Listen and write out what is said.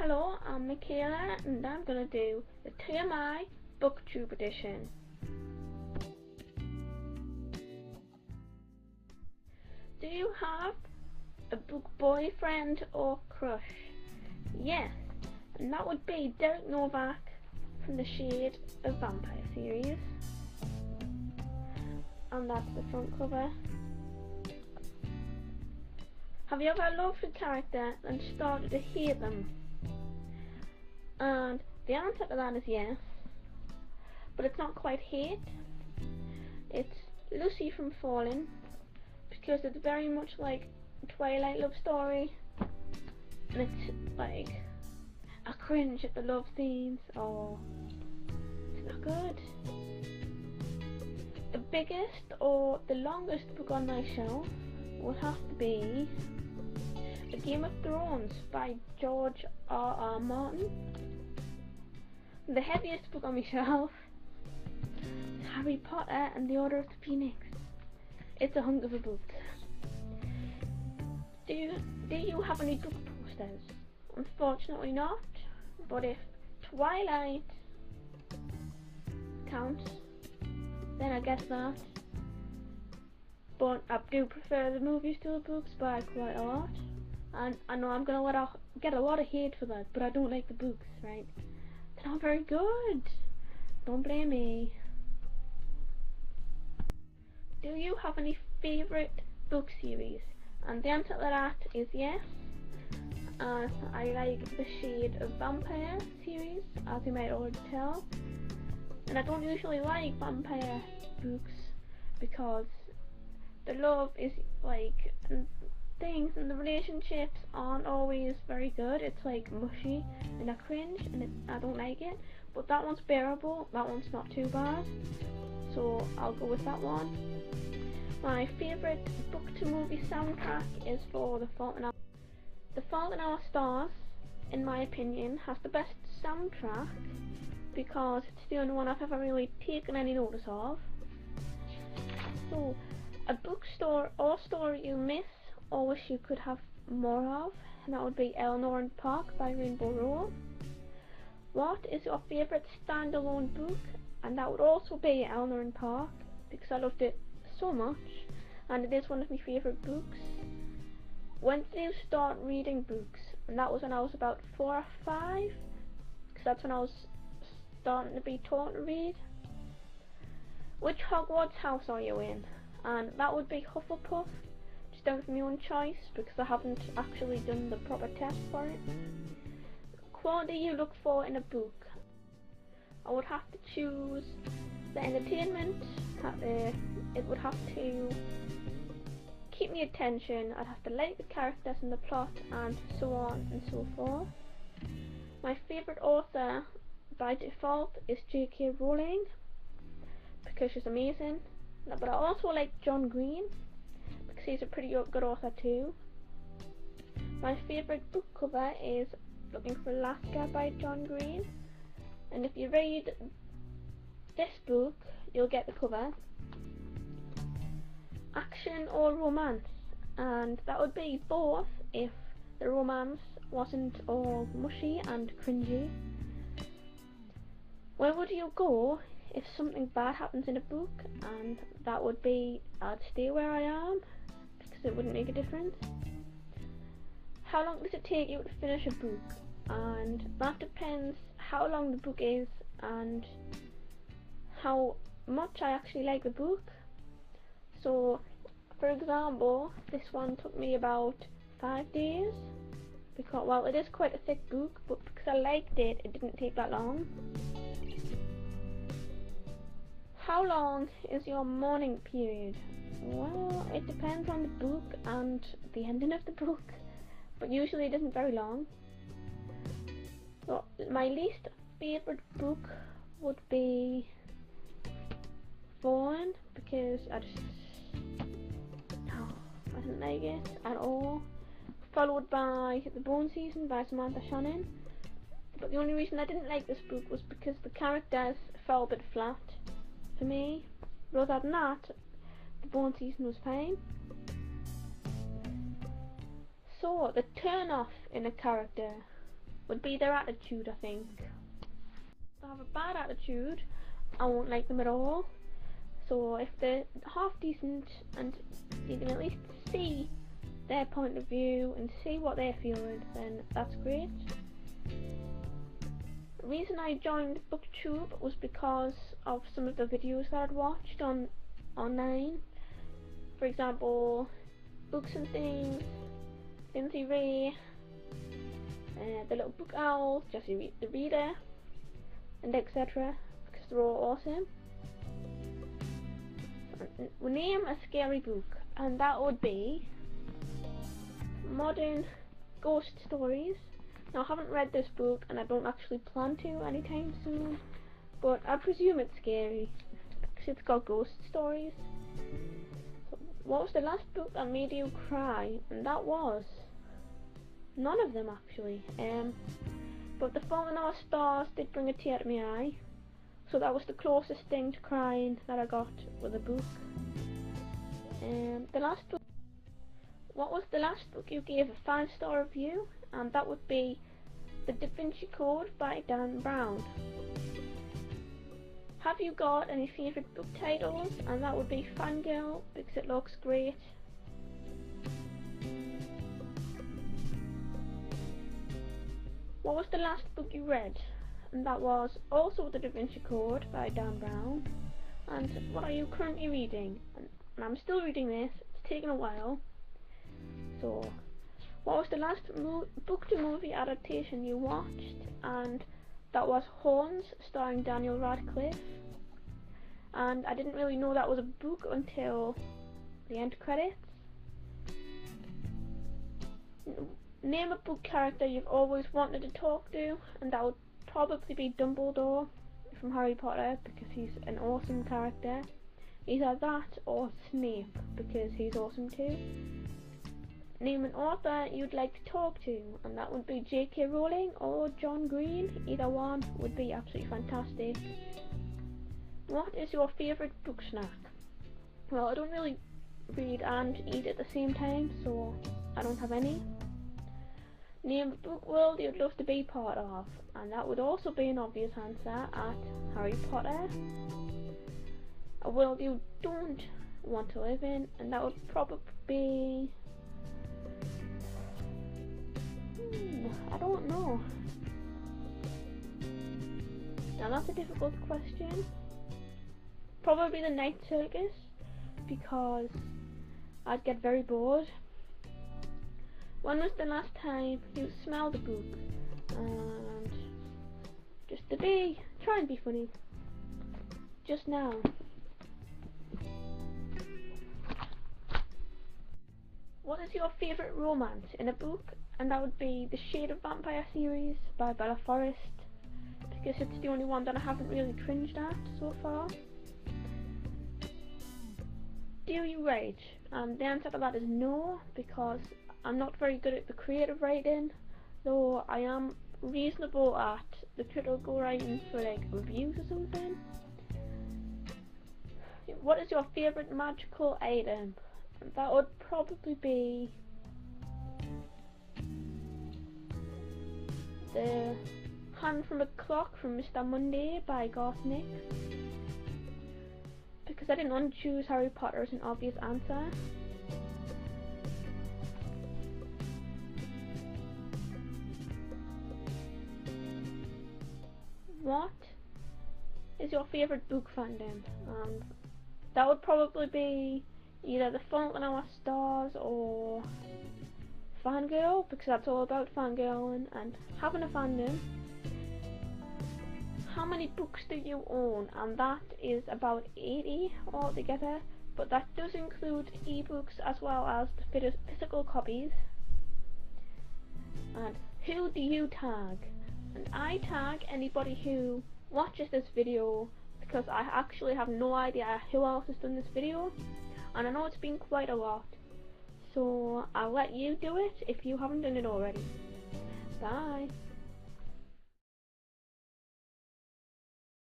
Hello, I'm Michaela and I'm going to do the TMI Booktube Edition. Do you have a book boyfriend or crush? Yes, and that would be Derek Novak from the Shade of Vampire series. And that's the front cover. Have you ever loved a character and started to hate them? And the answer to that is yes, but it's not quite hate. It's Lucy from Fallen, because it's very much like a Twilight love story, and it's like I cringe at the love scenes, or it's not good. The biggest or the longest book on my shelf would have to be The Game of Thrones by George R.R. Martin. The heaviest book on my shelf is Harry Potter and the Order of the Phoenix. It's a hunk of a book. Do you have any book posters? Unfortunately not, but if Twilight counts, then I guess that. But I do prefer the movies to the books by quite a lot, and I know I'm gonna get a lot of hate for that, but I don't like the books, right? They're not very good. Don't blame me. Do you have any favourite book series? And the answer to that is yes. I like the Shade of Vampire series, as you might already tell. And I don't usually like vampire books because the love is like things and the relationships aren't always very good. It's like mushy and I cringe and I don't like it. But that one's bearable, that one's not too bad, so I'll go with that one. My favourite book to movie soundtrack is for The Fault in Our Stars. The Fault in Our Stars, in my opinion, has the best soundtrack because it's the only one I've ever really taken any notice of. So, a bookstore or story you miss or wish you could have more of, and that would be Eleanor and Park by Rainbow Rowell. What is your favourite standalone book? And that would also be Eleanor and Park, because I loved it so much and it is one of my favourite books. When did you start reading books? And that was when I was about 4 or 5, because that's when I was starting to be taught to read. Which Hogwarts house are you in? And that would be Hufflepuff, just down from my own choice because I haven't actually done the proper test for it. What do you look for in a book? I would have to choose the entertainment. It would have to keep me attention. I'd have to like the characters and the plot and so on and so forth. My favourite author by default is J.K. Rowling because she's amazing. But I also like John Green because he's a pretty good author too. My favourite book cover is Looking for Alaska by John Green, and if you read this book you'll get the cover. Action or romance? And that would be both if the romance wasn't all mushy and cringy. Where would you go if something bad happens in a book? And that would be I'd stay where I am because it wouldn't make a difference. How long does it take you to finish a book? And that depends how long the book is and how much I actually like the book. So for example, this one took me about 5 days because, well, it is quite a thick book, but because I liked it, it didn't take that long. How long is your mourning period? Well, it depends on the book and the ending of the book, but usually it isn't very long. So my least favourite book would be Fallen because I didn't like it at all. Followed by The Bone Season by Samantha Shannon. But the only reason I didn't like this book was because the characters fell a bit flat for me. But other than that, The Bone Season was fine. So the turn off in a character. would be their attitude, I think. If they have a bad attitude, I won't like them at all. So if they're half decent and you can at least see their point of view and see what they're feeling, then that's great. The reason I joined Booktube was because of some of the videos that I'd watched online. For example, Books and Things, Lindsay Ray, The Little Book Owl, Jessie the Reader, and etc. because they're all awesome. We name a scary book, and that would be Modern Ghost Stories. Now, I haven't read this book, and I don't actually plan to anytime soon, but I presume it's scary because it's got ghost stories. So, what was the last book that made you cry? And that was none of them actually. But The Fault in Our Stars did bring a tear to my eye, so that was the closest thing to crying that I got with a book. The last book. What was the last book you gave a 5-star review? And that would be The Da Vinci Code by Dan Brown. Have you got any favourite book titles? And that would be Fangirl because it looks great. What was the last book you read? And that was also The Da Vinci Code by Dan Brown. And what are you currently reading? And I'm still reading this, it's taken a while. So, what was the last book to movie adaptation you watched? And that was Horns, starring Daniel Radcliffe. And I didn't really know that was a book until the end credits. Name a book character you've always wanted to talk to, and that would probably be Dumbledore from Harry Potter because he's an awesome character. Either that or Snape because he's awesome too. Name an author you'd like to talk to, and that would be J.K. Rowling or John Green. Either one would be absolutely fantastic. What is your favourite book snack? Well, I don't really read and eat at the same time, so I don't have any. Name a book world you'd love to be part of, and that would also be an obvious answer at Harry Potter. A world you don't want to live in, and that would probably be... I don't know. Now that's a difficult question. Probably the Night Circus, because I'd get very bored. When was the last time you smelled a book? And just try and be funny. Just now. What is your favourite romance in a book? And that would be the Shade of Vampire series by Bella Forrest, because it's the only one that I haven't really cringed at so far. Do you write? The answer to that is no, because I'm not very good at the creative writing, though I am reasonable at the critical writing for like reviews or something. What is your favourite magical item? That would probably be the Hand from a Clock from Mr. Monday by Garth Nix, because I didn't want to choose Harry Potter as an obvious answer. What is your favourite book fandom? That would probably be either The Fault in Our Stars or Fangirl, because that's all about fangirling and having a fandom. How many books do you own? And that is about 80 altogether, but that does include ebooks as well as the physical copies. And who do you tag? And I tag anybody who watches this video, because I actually have no idea who else has done this video, and I know it's been quite a lot, so I'll let you do it if you haven't done it already. Bye.